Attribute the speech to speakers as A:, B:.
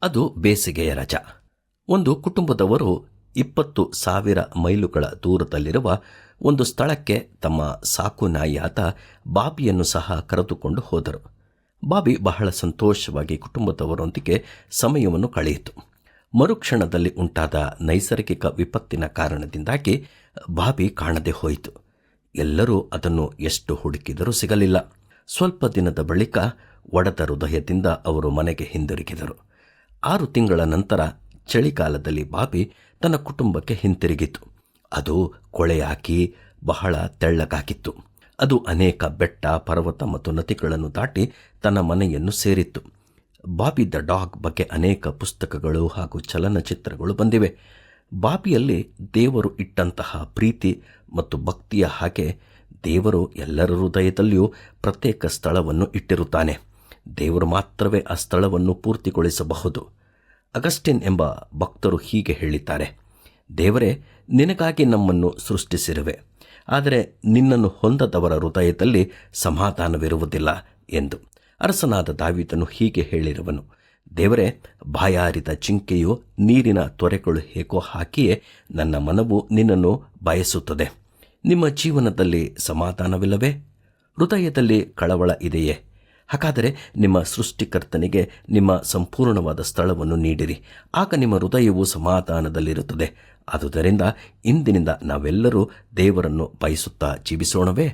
A: ಅದು ಬೇಸಿಗೆಯ ರಜಾ. ಒಂದು ಕುಟುಂಬದವರು 20,000 ಮೈಲುಗಳ ದೂರದಲ್ಲಿರುವ ಒಂದು ಸ್ಥಳಕ್ಕೆ ತಮ್ಮ ಸಾಕು ನಾಯಿಯಾದ ಬಾಬಿಯನ್ನು ಸಹ ಕರೆದುಕೊಂಡು ಹೋದರು. ಬಾಬಿ ಬಹಳ ಸಂತೋಷವಾಗಿ ಕುಟುಂಬದವರೊಂದಿಗೆ ಸಮಯವನ್ನು ಕಳೆಯಿತು. ಮರುಕ್ಷಣದಲ್ಲಿ ಉಂಟಾದ ನೈಸರ್ಗಿಕ ವಿಪತ್ತಿನ ಕಾರಣದಿಂದಾಗಿ ಬಾಬಿ ಕಾಣದೆ ಹೋಯಿತು. ಎಲ್ಲರೂ ಅದನ್ನು ಎಷ್ಟು ಹುಡುಕಿದರೂ ಸಿಗಲಿಲ್ಲ. ಸ್ವಲ್ಪ ದಿನದ ಬಳಿಕ ಒಡೆದ ಹೃದಯದಿಂದ ಅವರು ಮನೆಗೆ ಹಿಂದಿರುಗಿದರು. 6 ತಿಂಗಳ ನಂತರ ಚಳಿಗಾಲದಲ್ಲಿ ಬಾಬಿ ತನ್ನ ಕುಟುಂಬಕ್ಕೆ ಹಿಂತಿರುಗಿತು. ಅದು ಕೊಳೆಯಾಗಿ ಬಹಳ ತೆಳ್ಳಗಾಗಿತ್ತು. ಅದು ಅನೇಕ ಬೆಟ್ಟ, ಪರ್ವತ ಮತ್ತು ನದಿಗಳನ್ನು ದಾಟಿ ತನ್ನ ಮನೆಯನ್ನು ಸೇರಿತ್ತು. ಬಾಬಿ ದ ಡಾಗ್ ಬಗ್ಗೆ ಅನೇಕ ಪುಸ್ತಕಗಳು ಹಾಗೂ ಚಲನಚಿತ್ರಗಳು ಬಂದಿವೆ. ಬಾಬಿಯಲ್ಲಿ ದೇವರು ಇಟ್ಟಂತಹ ಪ್ರೀತಿ ಮತ್ತು ಭಕ್ತಿಯ ಹಾಗೆ ದೇವರು ಎಲ್ಲರ ಹೃದಯದಲ್ಲಿಯೂ ಪ್ರತ್ಯೇಕ ಸ್ಥಳವನ್ನು ಇಟ್ಟಿರುತ್ತಾನೆ. ದೇವರು ಮಾತ್ರವೇ ಆ ಸ್ಥಳವನ್ನು ಪೂರ್ತಿಗೊಳಿಸಬಹುದು. ಅಗಸ್ಟಿನ್ ಎಂಬ ಭಕ್ತರು ಹೀಗೆ ಹೇಳಿದ್ದಾರೆ: ದೇವರೇ, ನಿನಗಾಗಿ ನಮ್ಮನ್ನು ಸೃಷ್ಟಿಸಿರುವೆ, ಆದರೆ ನಿನ್ನನ್ನು ಹೊಂದದವರ ಹೃದಯದಲ್ಲಿ ಸಮಾಧಾನವಿರುವುದಿಲ್ಲ ಎಂದು. ಅರಸನಾದ ದಾವೀದನು ಹೀಗೆ ಹೇಳಿರುವನು: ದೇವರೇ, ಬಾಯಾರಿದ ಜಿಂಕೆಯು ನೀರಿನ ತೊರೆಗಳು ಹೇಗೋ ಹಾಕಿಯೇ ನನ್ನ ಮನವು ನಿನ್ನನ್ನು ಬಯಸುತ್ತದೆ. ನಿಮ್ಮ ಜೀವನದಲ್ಲಿ ಸಮಾಧಾನವಿಲ್ಲವೇ? ಹೃದಯದಲ್ಲಿ ಕಳವಳ ಇದೆಯೇ? ಹಾಗಾದರೆ ನಿಮ್ಮ ಸೃಷ್ಟಿಕರ್ತನಿಗೆ ನಿಮ್ಮ ಸಂಪೂರ್ಣವಾದ ಸ್ಥಳವನ್ನು ನೀಡಿರಿ. ಆಗ ನಿಮ್ಮ ಹೃದಯವು ಸಮಾಧಾನದಲ್ಲಿರುತ್ತದೆ. ಆದುದರಿಂದ ಇಂದಿನಿಂದ ನಾವೆಲ್ಲರೂ ದೇವರನ್ನು ಬಯಸುತ್ತಾ ಜೀವಿಸೋಣವೇ?